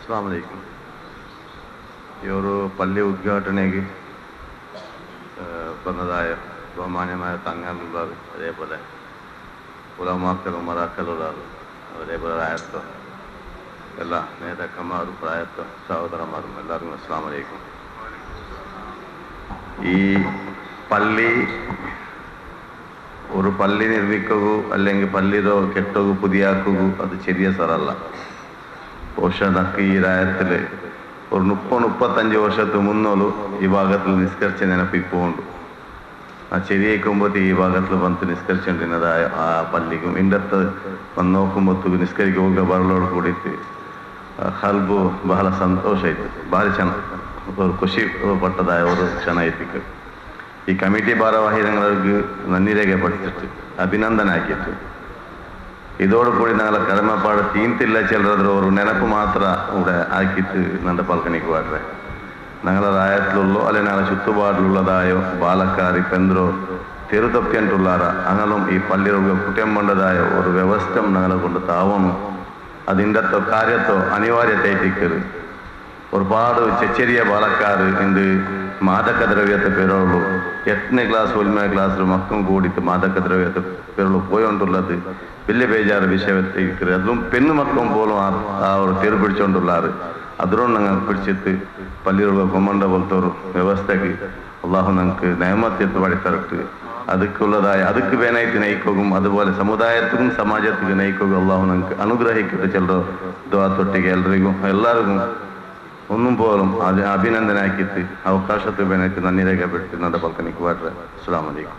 അസ്സലാമു അലൈക്കും. ഈ ഒരു പള്ളി ഉദ്ഘാടനയ്ക്ക് വന്നതായ ബഹുമാന്യമായ തങ്ങളുള്ളത്, അതേപോലെ ഉലമാക്കളും മറാക്കളുള്ളത്, അതേപോലെ പ്രായത്വം എല്ലാ നേതാക്കന്മാരും പ്രായത്വം സഹോദരന്മാരും എല്ലാവർക്കും അസ്സലാമു അലൈക്കും. ഈ പള്ളി ഒരു പള്ളി നിർമ്മിക്കുകയോ അല്ലെങ്കിൽ പള്ളിയിലോ കെട്ടുകയോ പുതിയാക്കുകയോ അത് ചെറിയ സ്ഥലമല്ല. പക്ഷെ നമുക്ക് ഈ രായത്തിൽ ഒരു 30-35 വർഷത്തിന് മുന്നോളൂ ഈ ഭാഗത്തിൽ നിസ്കരിച്ച നെനപ്പ് ഇപ്പോൾ ഉണ്ട്. ആ ചെറിയേക്കുമ്പോൾ ഈ ഭാഗത്തിൽ വന്ന് നിസ്കരിച്ചിട്ടുന്നതായ ആ പള്ളിക്കും ഇണ്ടത്ത് വന്ന് നോക്കുമ്പോൾ നിസ്കരിക്കുക ಬರಲೋട് കൂടിയിട്ട് ഹൽബു ಬಹಳ ಸಂತೋಷ ಆಯ್ತು. ಭಾರಿ ಚೆನ್ನಾಗಿ ഒരു ಖುಷಿ ಪಟ್ಟದಾಯ ഒരു ಕ್ಷಣ ಐತಿക്ക്. ഈ കമ്മിറ്റി ഭാരവാഹികൾക്ക് നന്ദി രേഖപ്പെടുത്തിട്ട് അഭിനന്ദന ആക്കിയിട്ട് ഇതോടുകൂടി ഞങ്ങളെ കടമപ്പാട് തീന്തില്ല ചിലരുടെ ഒരു നെനപ്പ് മാത്രം ഇവിടെ ആക്കിയിട്ട് നമ്മുടെ പൽക്കണിക്ക് പാടുന്നത്. ഞങ്ങളെ റായത്തിലുള്ളോ അല്ലെ ഞങ്ങളെ ചുറ്റുപാടിലുള്ളതായോ ബാലക്കാരി പെന്തരോ തെരുതപ്പിയിട്ടുള്ളാറ അങ്ങനും ഈ പള്ളിയുടെ കുറ്റമ്പണ്ടതായ ഒരു വ്യവസ്ഥ ഞങ്ങളെ കൊണ്ട് താവണം. അതിൻ്റെ കാര്യത്തോ അനിവാര്യത്തേക്ക് ഒരുപാട് ചെറിയ ബാലക്കാർ ഇന്ന് മാദക ദ്രവ്യത്തെ പേരുള്ളൂ 8ನೇ ക്ലാസ് 1ನೇ ക്ലാസ്സിൽ മക്കളും കൂടിയിട്ട് മാദക ദ്രവ്യത്തെ പേരുള്ളൂ പോയോണ്ടുള്ളത് വലിയ ബേജാറ് വിഷയത്തേക്ക്. അതും പെണ്ണു മക്കളും പോലും ആ ഒരു തെരു പിടിച്ചോണ്ടുള്ളാറ്. അതുകൊണ്ട് ഞങ്ങൾ പിടിച്ചിട്ട് പള്ളിയുള്ള കൊമ്മണ്ട പോലത്തെ ഒരു വ്യവസ്ഥയ്ക്ക് അള്ളാഹു ഞങ്ങൾക്ക് നയമത്യത്ത് പഠിത്തരട്ട് അതുക്കുള്ളതായ അതുക്ക് വേനായിട്ട് നയിക്കുകയും അതുപോലെ സമുദായത്തിനും സമാജത്തിനും നയിക്കുകയും അള്ളാഹു ഞങ്ങൾക്ക് അനുഗ്രഹിക്കട്ടെ. ചിലർ ദ്വാ തൊട്ടിಗೆ എല്ലാവർക്കും ഒന്നും പോലും അഭിനന്ദനാക്കിയിട്ട് അവകാശത്തെ വേനായിട്ട് നന്ദി രേഖപ്പെടുത്തി നമ്മുടെ പൽക്കണിക്ക് പാട്ടെ. അസ്സലാമു അലൈക്കും.